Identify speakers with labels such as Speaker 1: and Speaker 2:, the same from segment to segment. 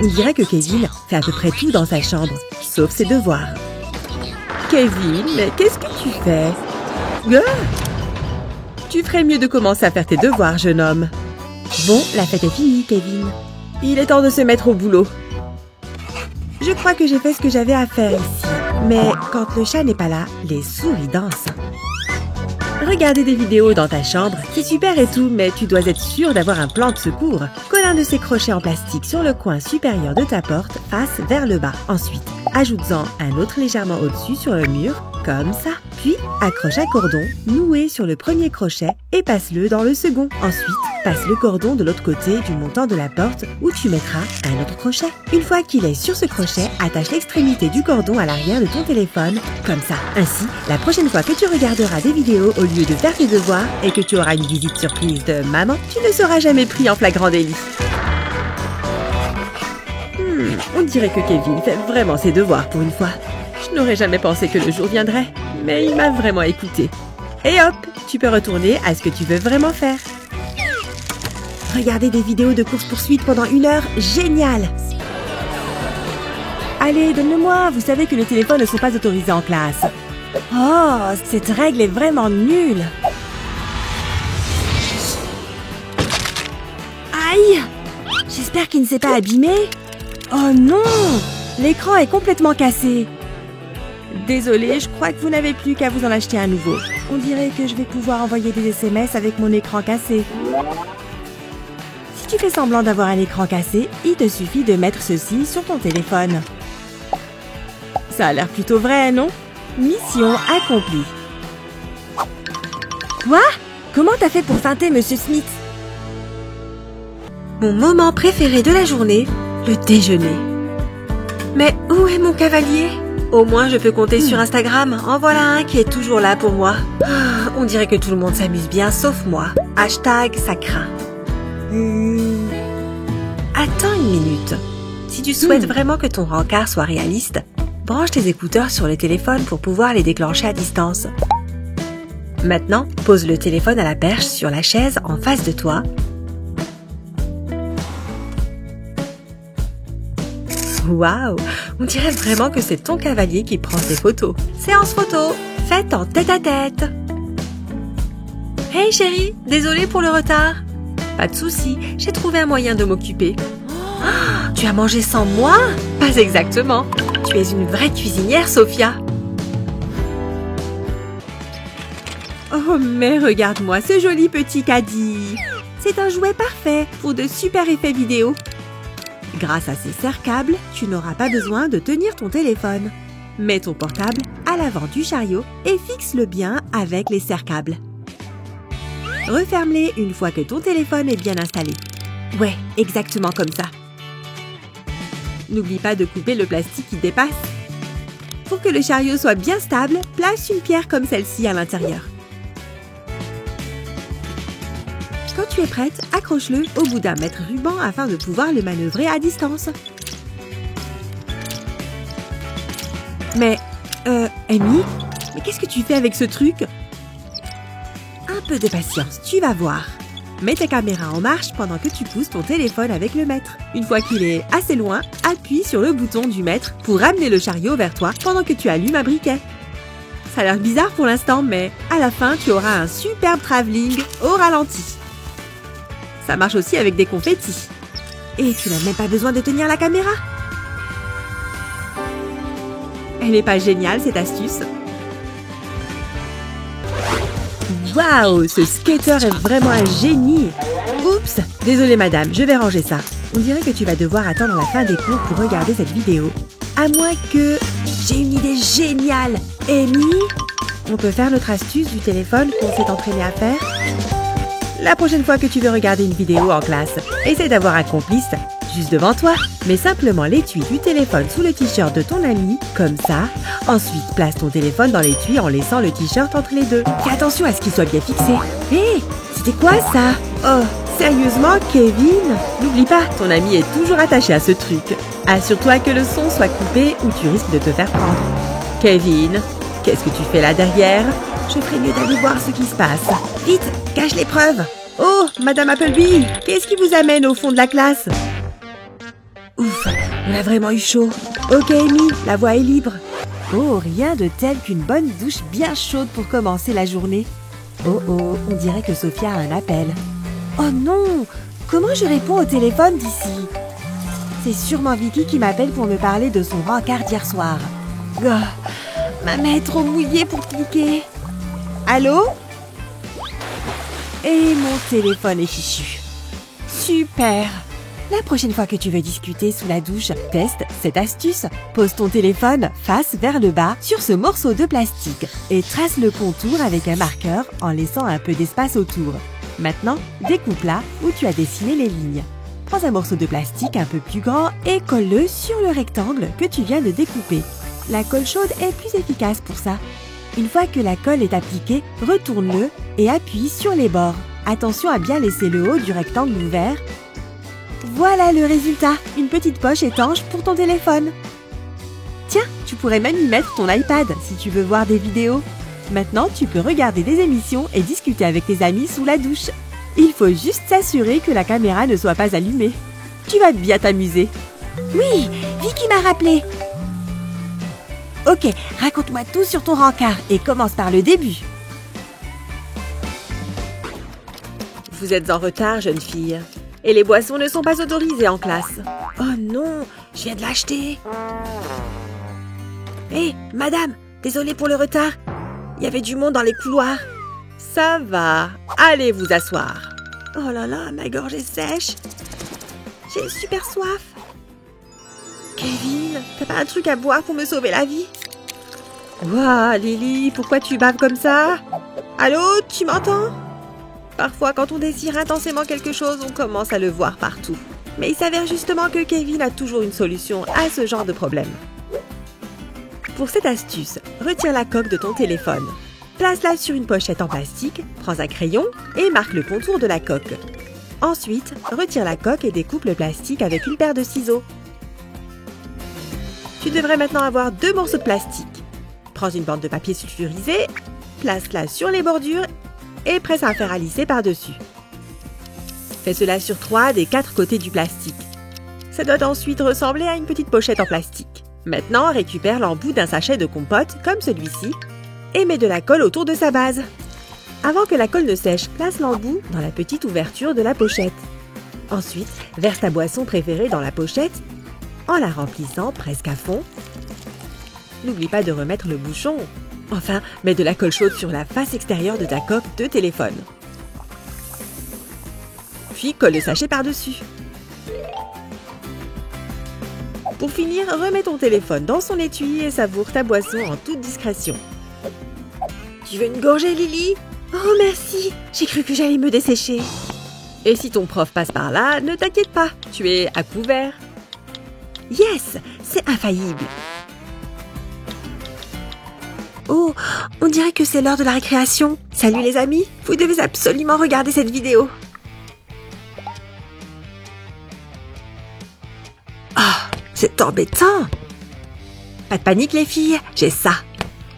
Speaker 1: On dirait que Kevin fait à peu près tout dans sa chambre, sauf ses devoirs. Kevin, mais qu'est-ce que tu fais? Tu ferais mieux de commencer à faire tes devoirs, jeune homme. Bon, la fête est finie, Kevin. Il est temps de se mettre au boulot. Je crois que j'ai fait ce que j'avais à faire ici. Mais quand le chat n'est pas là, les souris dansent. Regarder des vidéos dans ta chambre, c'est super et tout, mais tu dois être sûr d'avoir un plan de secours. Colle un de ces crochets en plastique sur le coin supérieur de ta porte, face vers le bas. Ensuite, ajoute-en un autre légèrement au-dessus sur le mur, comme ça. Puis, accroche un cordon noué sur le premier crochet et passe-le dans le second. Ensuite, passe le cordon de l'autre côté du montant de la porte où tu mettras un autre crochet. Une fois qu'il est sur ce crochet, attache l'extrémité du cordon à l'arrière de ton téléphone, comme ça. Ainsi, la prochaine fois que tu regarderas des vidéos au lieu de faire tes devoirs et que tu auras une visite surprise de maman, tu ne seras jamais pris en flagrant délit. On dirait que Kevin fait vraiment ses devoirs pour une fois. Je n'aurais jamais pensé que le jour viendrait, mais il m'a vraiment écouté. Et hop, tu peux retourner à ce que tu veux vraiment faire. Regarder des vidéos de course-poursuite pendant 1 heure, génial! Allez, donne-le-moi, vous savez que les téléphones ne sont pas autorisés en classe. Oh, cette règle est vraiment nulle! Aïe! J'espère qu'il ne s'est pas abîmé. Oh non! L'écran est complètement cassé. Désolée, je crois que vous n'avez plus qu'à vous en acheter un nouveau. On dirait que je vais pouvoir envoyer des SMS avec mon écran cassé. Si tu fais semblant d'avoir un écran cassé, il te suffit de mettre ceci sur ton téléphone. Ça a l'air plutôt vrai, non? Mission accomplie. Quoi? Comment t'as fait pour feinter, Monsieur Smith? Mon moment préféré de la journée, le déjeuner. Mais où est mon cavalier? Au moins, je peux compter sur Instagram. En voilà un qui est toujours là pour moi. On dirait que tout le monde s'amuse bien, sauf moi. Hashtag ça craint. Attends une minute. Si tu souhaites vraiment que ton rencard soit réaliste, branche tes écouteurs sur le téléphone pour pouvoir les déclencher à distance. Maintenant, pose le téléphone à la perche sur la chaise en face de toi. Waouh! On dirait vraiment que c'est ton cavalier qui prend tes photos. Séance photo, faite en tête-à-tête. Hey chérie, désolée pour le retard. Pas de souci, j'ai trouvé un moyen de m'occuper. Oh, tu as mangé sans moi? Pas exactement. Tu es une vraie cuisinière, Sophia. Oh, mais regarde-moi ce joli petit caddie. C'est un jouet parfait pour de super effets vidéo. Grâce à ces serre-câbles, tu n'auras pas besoin de tenir ton téléphone. Mets ton portable à l'avant du chariot et fixe-le bien avec les serre-câbles. Referme-les une fois que ton téléphone est bien installé. Ouais, exactement comme ça. N'oublie pas de couper le plastique qui dépasse. Pour que le chariot soit bien stable, place une pierre comme celle-ci à l'intérieur. Quand tu es prête, accroche-le au bout d'un mètre ruban afin de pouvoir le manœuvrer à distance. Mais, Amy, mais qu'est-ce que tu fais avec ce truc? Un peu de patience, tu vas voir. Mets ta caméra en marche pendant que tu pousses ton téléphone avec le mètre. Une fois qu'il est assez loin, appuie sur le bouton du mètre pour ramener le chariot vers toi pendant que tu allumes un briquet. Ça a l'air bizarre pour l'instant, mais à la fin, tu auras un superbe travelling au ralenti. Ça marche aussi avec des confettis. Et tu n'as même pas besoin de tenir la caméra. Elle n'est pas géniale, cette astuce? Waouh, ce skater est vraiment un génie. Oups, désolée madame, je vais ranger ça. On dirait que tu vas devoir attendre la fin des cours pour regarder cette vidéo. À moins que... J'ai une idée géniale. Amy, on peut faire notre astuce du téléphone qu'on s'est entraîné à faire? La prochaine fois que tu veux regarder une vidéo en classe, essaie d'avoir un complice juste devant toi. Mets simplement l'étui du téléphone sous le t-shirt de ton ami, comme ça. Ensuite, place ton téléphone dans l'étui en laissant le t-shirt entre les deux. Fais attention à ce qu'il soit bien fixé. Hé, c'était quoi ça? Oh, sérieusement, Kevin? N'oublie pas, ton ami est toujours attaché à ce truc. Assure-toi que le son soit coupé ou tu risques de te faire prendre. Kevin, qu'est-ce que tu fais là derrière? Je ferais mieux d'aller voir ce qui se passe. Vite, cache l'épreuve. Oh, Madame Appleby, qu'est-ce qui vous amène au fond de la classe? Ouf, on a vraiment eu chaud. Ok, Amy, la voie est libre. Oh, rien de tel qu'une bonne douche bien chaude pour commencer la journée. Oh, on dirait que Sophia a un appel. Oh non, comment je réponds au téléphone d'ici? C'est sûrement Vicky qui m'appelle pour me parler de son rencard d'hier soir. Oh, ma main est trop mouillée pour cliquer. Allô? Et mon téléphone est fichu. Super! La prochaine fois que tu veux discuter sous la douche, teste cette astuce. Pose ton téléphone face vers le bas sur ce morceau de plastique et trace le contour avec un marqueur en laissant un peu d'espace autour. Maintenant, découpe là où tu as dessiné les lignes. Prends un morceau de plastique un peu plus grand et colle-le sur le rectangle que tu viens de découper. La colle chaude est plus efficace pour ça. Une fois que la colle est appliquée, retourne-le et appuie sur les bords. Attention à bien laisser le haut du rectangle ouvert. Voilà le résultat, une petite poche étanche pour ton téléphone. Tiens, tu pourrais même y mettre ton iPad si tu veux voir des vidéos. Maintenant, tu peux regarder des émissions et discuter avec tes amis sous la douche. Il faut juste s'assurer que la caméra ne soit pas allumée. Tu vas bien t'amuser. Oui, Vicky m'a rappelé. Ok, raconte-moi tout sur ton rencard et commence par le début. Vous êtes en retard, jeune fille. Et les boissons ne sont pas autorisées en classe. Oh non, je viens de l'acheter. Hé, madame, désolée pour le retard. Il y avait du monde dans les couloirs. Ça va, allez vous asseoir. Oh là là, ma gorge est sèche. J'ai super soif. Kevin, t'as pas un truc à boire pour me sauver la vie? Ouah, Lily, pourquoi tu baves comme ça? Allô, tu m'entends? Parfois, quand on désire intensément quelque chose, on commence à le voir partout. Mais il s'avère justement que Kevin a toujours une solution à ce genre de problème. Pour cette astuce, retire la coque de ton téléphone. Place-la sur une pochette en plastique, prends un crayon et marque le contour de la coque. Ensuite, retire la coque et découpe le plastique avec une paire de ciseaux. Tu devrais maintenant avoir 2 morceaux de plastique. Prends une bande de papier sulfurisé, place-la sur les bordures et presse un fer à lisser par-dessus. Fais cela sur 3 des 4 côtés du plastique. Ça doit ensuite ressembler à une petite pochette en plastique. Maintenant, récupère l'embout d'un sachet de compote, comme celui-ci, et mets de la colle autour de sa base. Avant que la colle ne sèche, place l'embout dans la petite ouverture de la pochette. Ensuite, verse ta boisson préférée dans la pochette, en la remplissant presque à fond. N'oublie pas de remettre le bouchon. Enfin, mets de la colle chaude sur la face extérieure de ta coque de téléphone. Puis colle le sachet par-dessus. Pour finir, remets ton téléphone dans son étui et savoure ta boisson en toute discrétion. Tu veux une gorgée, Lily? Oh merci, j'ai cru que j'allais me dessécher. Et si ton prof passe par là, ne t'inquiète pas, tu es à couvert. Yes, c'est infaillible. Oh, on dirait que c'est l'heure de la récréation. Salut les amis, vous devez absolument regarder cette vidéo. Ah, c'est embêtant. Pas de panique les filles, j'ai ça.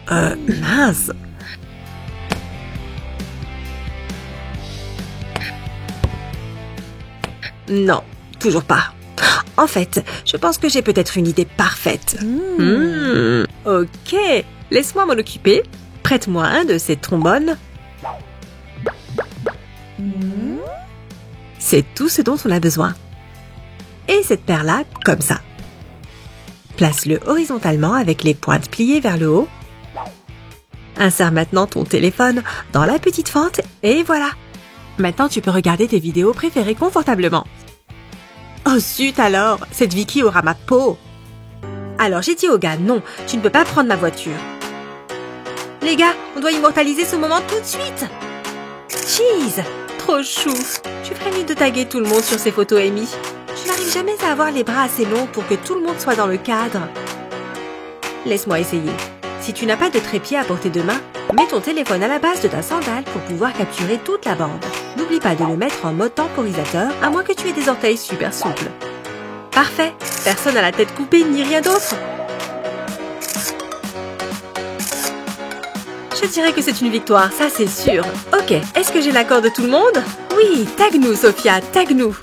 Speaker 1: Mince. Non, toujours pas. En fait, je pense que j'ai peut-être une idée parfaite. Ok, laisse-moi m'en occuper. Prête-moi un de ces trombones. C'est tout ce dont on a besoin. Et cette paire-là, comme ça. Place-le horizontalement avec les pointes pliées vers le haut. Insère maintenant ton téléphone dans la petite fente et voilà. Maintenant, tu peux regarder tes vidéos préférées confortablement. Oh zut alors, cette Vicky aura ma peau. Alors j'ai dit au gars, non, tu ne peux pas prendre ma voiture. Les gars, on doit immortaliser ce moment tout de suite. Cheese, trop chou. Tu ferais mieux de taguer tout le monde sur ces photos, Amy. Je n'arrive jamais à avoir les bras assez longs pour que tout le monde soit dans le cadre. Laisse-moi essayer. Si tu n'as pas de trépied à portée de main, mets ton téléphone à la base de ta sandale pour pouvoir capturer toute la bande. N'oublie pas de le mettre en mode temporisateur, à moins que tu aies des orteils super souples. Parfait, personne à la tête coupée ni rien d'autre. Je dirais que c'est une victoire, ça c'est sûr. Ok, est-ce que j'ai l'accord de tout le monde? Oui, tag-nous Sophia, tag-nous.